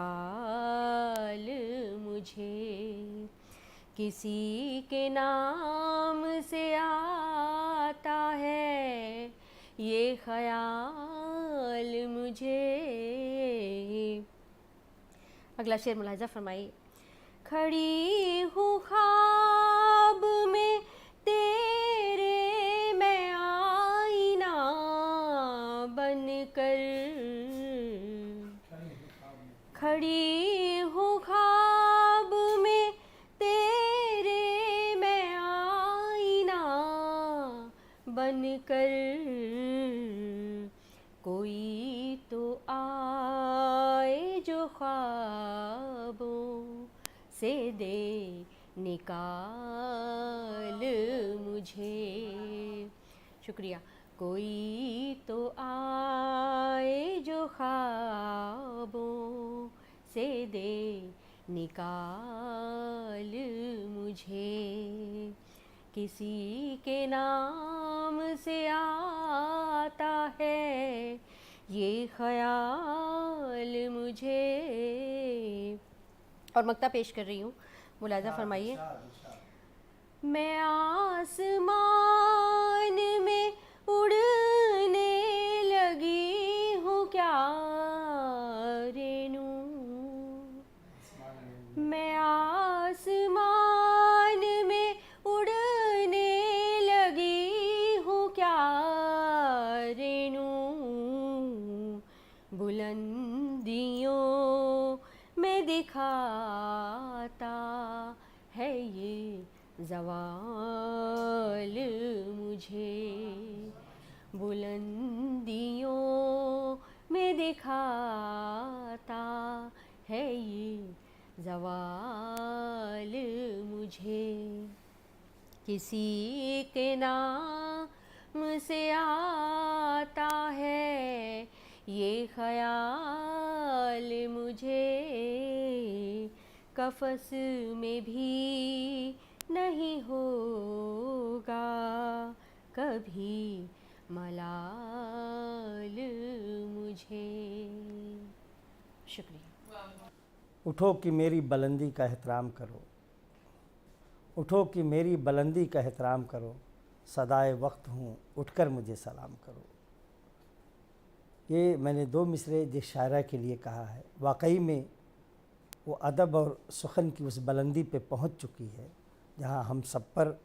मुझे, किसी के नाम से आता है ये ख्याल मुझे। अगला शेर मुलाजा फरमाइए। खड़ी हूँ ख्वाब में तेरे मैं आईना बनकर, खड़ी हूँ ख्वाब में तेरे मैं आईना बनकर, कोई तो आए जो ख्वाबों से दे निकाल मुझे। शुक्रिया। कोई तो आए जो ख्वाबों से दे निकाल मुझे, किसी के नाम से आता है ये ख्याल मुझे। और मक्ता पेश कर रही हूँ, मुलाजा फरमाइए। मैं आसमान में उड़ने लगी हूँ क्या रेनू, मैं आसमान में उड़ने लगी हूँ क्या रेनू, बुलंदियों में दिखाता है ये ज़वाल मुझे, बुलंदियों में दिखाता है ये ज़वाल मुझे, किसी के नाम से आता है ये ख्याल मुझे, कफस में भी नहीं होगा कभी मलाल मुझे। शुक्रिया। उठो कि मेरी बुलंदी का एहतराम करो, उठो कि मेरी बुलंदी का एहतराम करो, सदाए वक्त हूँ उठकर मुझे सलाम करो। ये मैंने दो मिसरे जिस शायरा के लिए कहा है, वाकई में वो अदब और सुखन की उस बुलंदी पे पहुंच चुकी है जहां हम सब पर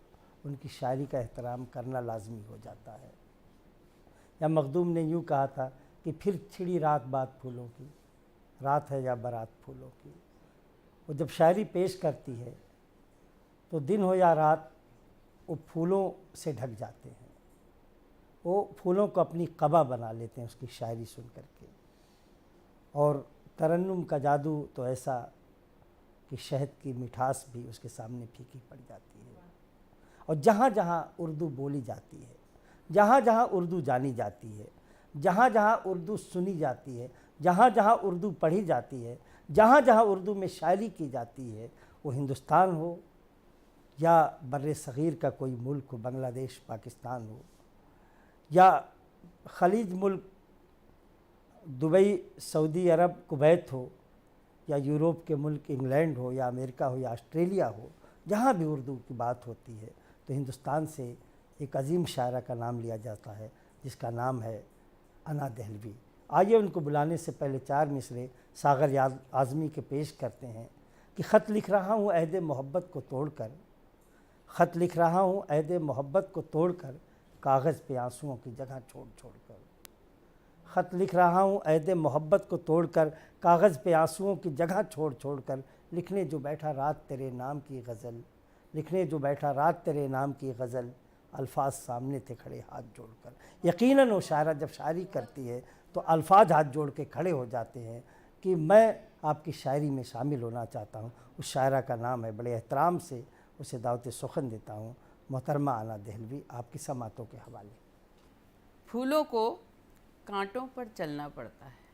उनकी शायरी का एहतराम करना लाजमी हो जाता है। या मखदूम ने यूँ कहा था कि फिर छिड़ी रात बात फूलों की, रात है या बारात फूलों की। वो जब शायरी पेश करती है तो दिन हो या रात वो फूलों से ढक जाते हैं, वो फूलों को अपनी क़बा बना लेते हैं उसकी शायरी सुन करके। और तरन्नुम का जादू तो ऐसा कि शहद की मिठास भी उसके सामने फीकी पड़ जाती है। और जहाँ जहाँ उर्दू बोली जाती है, जहाँ जहाँ उर्दू जानी जाती है, जहाँ जहाँ उर्दू सुनी जाती है, जहाँ जहाँ उर्दू पढ़ी जाती है, जहाँ जहाँ उर्दू में शायरी की जाती है, वो हिंदुस्तान हो या बर्रे सग़ीर का कोई मुल्क हो, बांग्लादेश, पाकिस्तान हो, या खलीज मुल्क दुबई, सऊदी अरब, कुवैत हो, या यूरोप के मुल्क इंग्लैंड हो, या अमेरिका हो, या ऑस्ट्रेलिया हो, जहाँ भी उर्दू की बात होती है तो हिंदुस्तान से एक अजीम शायरा का नाम लिया जाता है जिसका नाम है अना दहलवी। आइए उनको बुलाने से पहले 4 मिसरे सागर याद आज़मी के पेश करते हैं कि ख़त लिख रहा हूँ अहद मोहब्बत को तोड़कर, ख़त लिख रहा हूँ अहद मोहब्बत को तोड़कर, कागज़ पे आंसुओं की जगह छोड़ छोड़ कर। ख़त लिख रहा हूँ अहद मोहब्बत को तोड़कर, कागज़ पे आंसुओं की जगह छोड़ छोड़ कर, लिखने जो बैठा रात तेरे नाम की गज़ल, लिखने जो बैठा रात तेरे नाम की गज़ल, अल्फाज सामने थे खड़े हाथ जोड़कर। यकीनन वो शायरा जब शायरी करती है तो अल्फाज हाथ जोड़ के खड़े हो जाते हैं कि मैं आपकी शायरी में शामिल होना चाहता हूँ। उस शायरा का नाम है, बड़े एहतराम से उसे दावत सुखन देता हूँ, मोहतरमा आना दहलवी, आपकी समातों के हवाले। फूलों को कांटों पर चलना पड़ता है,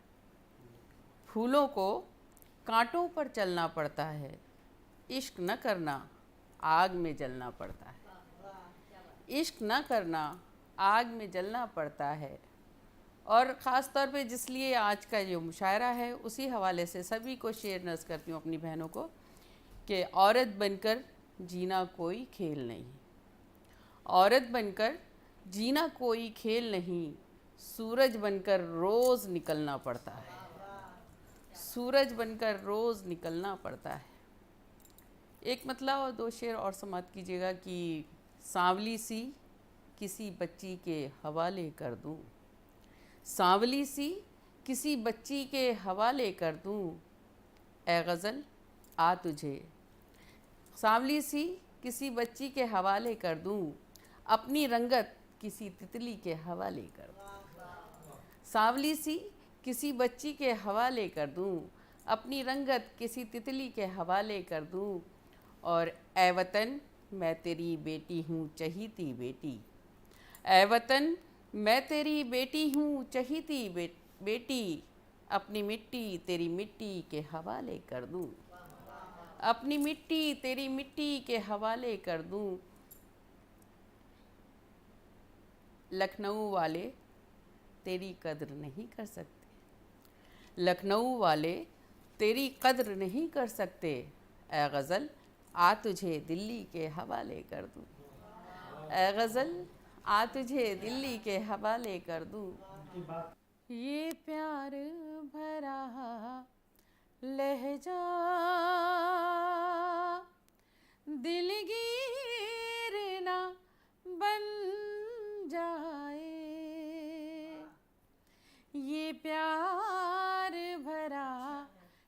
फूलों को कांटों पर चलना पड़ता है, इश्क न करना आग में जलना पड़ता है, इश्क न करना आग में जलना पड़ता है। और ख़ास तौर पे जिसलिए आज का जो मुशायरा है उसी हवाले से सभी को शेर नज़ करती हूँ अपनी बहनों को कि औरत बनकर जीना कोई खेल नहीं, औरत बनकर जीना कोई खेल नहीं, सूरज बनकर रोज़ निकलना पड़ता है, सूरज बनकर रोज़ निकलना पड़ता है। एक मतलब और 2 शेर और समाप्त कीजिएगा कि सांवली सी किसी बच्ची के हवाले कर दूँ, सांवली सी किसी बच्ची के हवाले कर दूँ, ए गज़ल आ तुझे, सांवली सी किसी बच्ची के हवाले कर दूँ, अपनी रंगत किसी तितली के हवाले कर दूँ, सांवली सी किसी बच्ची के हवाले कर दूँ, अपनी रंगत किसी तितली के हवाले कर दूँ। और ए वतन मैं तेरी बेटी हूँ चहीती बेटी, ए वतन मैं तेरी बेटी हूँ चहीती बेटी, अपनी मिट्टी तेरी मिट्टी के हवाले कर दूँ, अपनी मिट्टी तेरी मिट्टी के हवाले कर दूँ। लखनऊ वाले तेरी कद्र नहीं कर सकते, लखनऊ वाले तेरी कद्र नहीं कर सकते, ए गज़ल आ तुझे दिल्ली के हवाले कर दूँ, ए गज़ल आ तुझे दिल्ली के हवाले कर दूँ। ये प्यार भरा लहजा दिलगीर ना बन जाए, ये प्यार भरा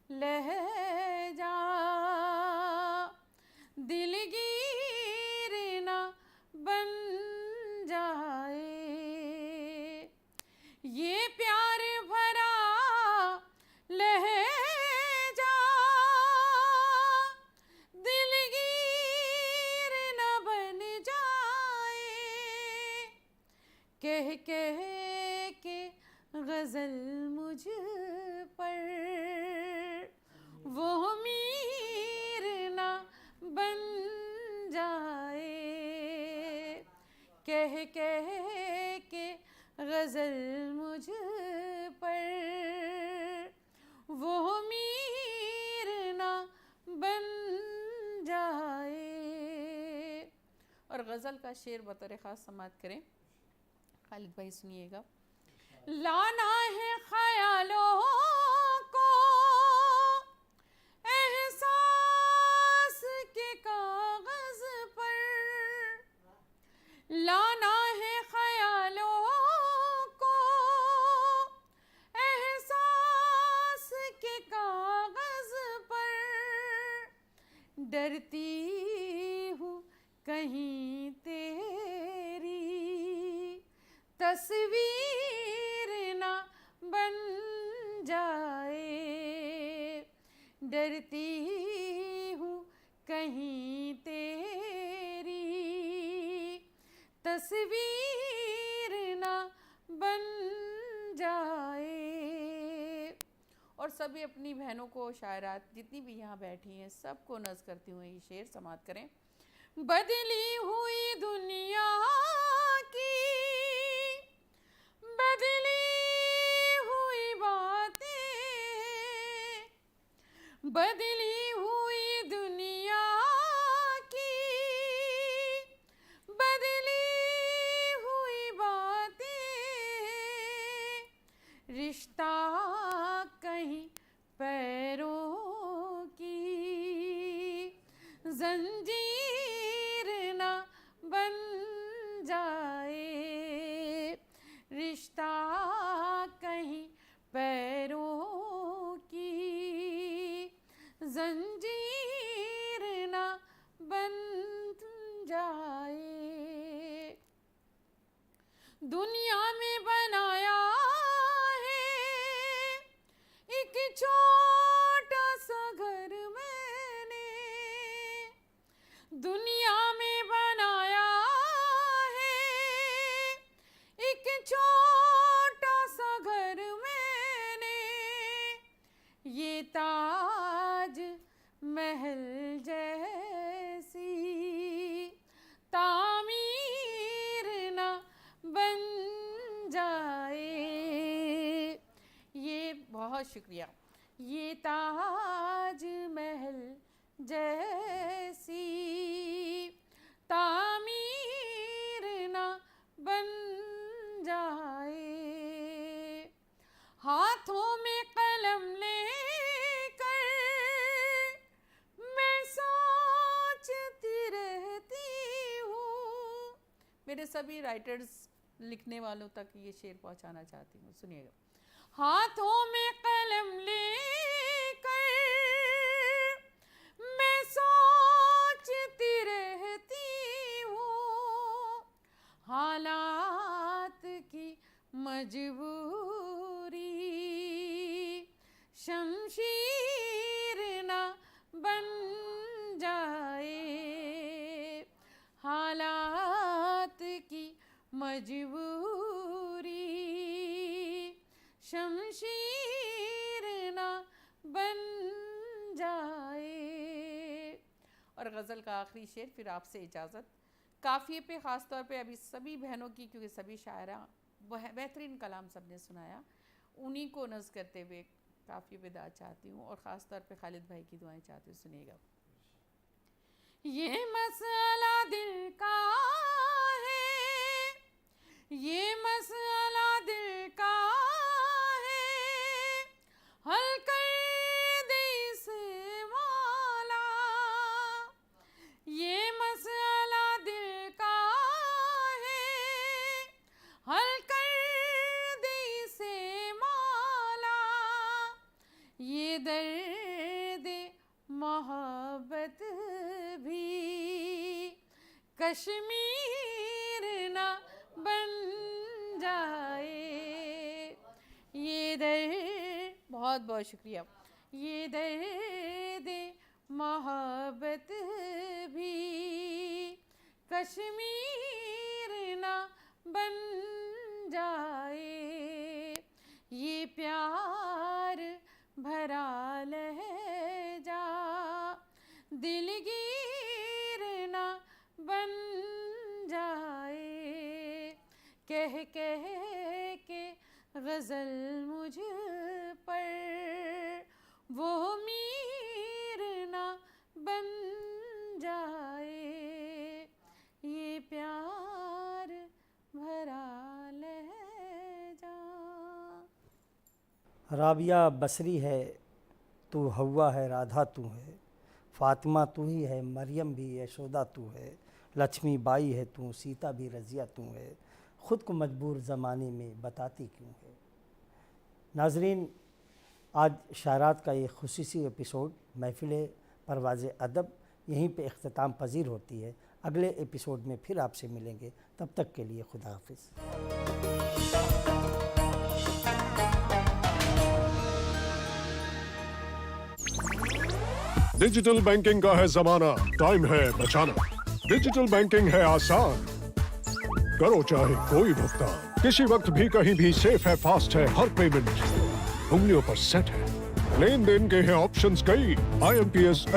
लहजा दिलगीर ना बन जाए, ये प्यार भरा लहजा दिलगीर न बन जाए, कह कह के गज़ल मुझ पर वो मीर ना बन जाए, कह कह के गज़ल मुझ पर वो मीर ना बन जाए। और गज़ल का शेर बतौर ख़ास समाप्त करें, खालिद भाई सुनिएगा। लाना है ख़यालों को एहसास के कागज़ पर, लाना है ख़यालों को एहसास के कागज़ पर, डरती हूँ कहीं तेरी तस्वीर ना बन जाए, डरती हूँ कहीं तेरी तस्वीर ना बन जाए। और सभी अपनी बहनों को शायरात जितनी भी यहाँ बैठी हैं सबको नज़ करती हुए ये शेर समाप्त करें। बदली हुई दुनिया की बदली हुई बातें, बदली हुई दुनिया की बदली हुई बातें, रिश्ता जाए, रिश्ता कहीं पैरों की जंजीर ना बन जाए। दुनिया में बनाया है एक छोटा सा घर मैंने, दुनिया में बनाया है एक छोटा सा घर मैंने, ये ताज महल जैसी तामीर ना बन जाए। ये बहुत शुक्रिया। ये ताज महल जैसी तामीर ना बन जाए। हाथों में कलम लेकर मैं सोचती रहती हूँ। मेरे सभी राइटर्स लिखने वालों तक ये शेर पहुँचाना चाहती हूँ, सुनिएगा। हाथों में कलम लेकर मैं सोचती रहती हूँ, हालात की मजबूरी शमशीर ना बन जाए, हालात की मजबूरी शमशीर ना बन जाए। और गज़ल का आखिरी शेर, फिर आपसे इजाज़त। काफ़िए पे ख़ास तौर पे अभी सभी बहनों की, क्योंकि सभी शायरा बेहतरीन कलाम सबने सुनाया, उन्हीं को नज़्म करते हुए काफ़िए पे दाद चाहती हूँ, और ख़ास तौर पे खालिद भाई की दुआएं चाहती हूँ। सुनिएगा। ये मसला दिल का है, ये मसला दिल का है, हल कर दे इसे मौला। ये मसला दिल का है, हल कर दे इसे मौला। ये दर्द मोहब्बत भी कश्मीर ना बन जाए। ये दर्द, बहुत बहुत शुक्रिया। ये दर्द मोहब्बत भी कश्मीर ना बन जाए। ये प्यार भरा लहजा दिलगीर ना बन जाए। कह कह के गज़ल मुझ पर वो मीर ना बन जाए। ये प्यार भरा लहजा। राबिया बसरी है तू, हव्वा है राधा तू है, फ़ातिमा तू ही है, मरियम भी यशोदा तू है, लक्ष्मी बाई है तू, सीता भी रज़िया तू है, ख़ुद को मजबूर ज़माने में बताती क्यों है। नाज़रीन, आज शायरात का ये खुसूसी एपिसोड महफ़िल परवाज़े अदब यहीं पे इख्तिताम पजीर होती है। अगले एपिसोड में फिर आपसे मिलेंगे, तब तक के लिए खुदा हाफ़िज़। डिजिटल बैंकिंग का है ज़माना, टाइम है बचाना। डिजिटल बैंकिंग है आसान, करो चाहे कोई भुगतान, किसी वक्त भी कहीं भी, सेफ है, फास्ट है, हर पेमेंट उंगलियों पर सेट है। लेन देन के हैं ऑप्शंस कई, IMPS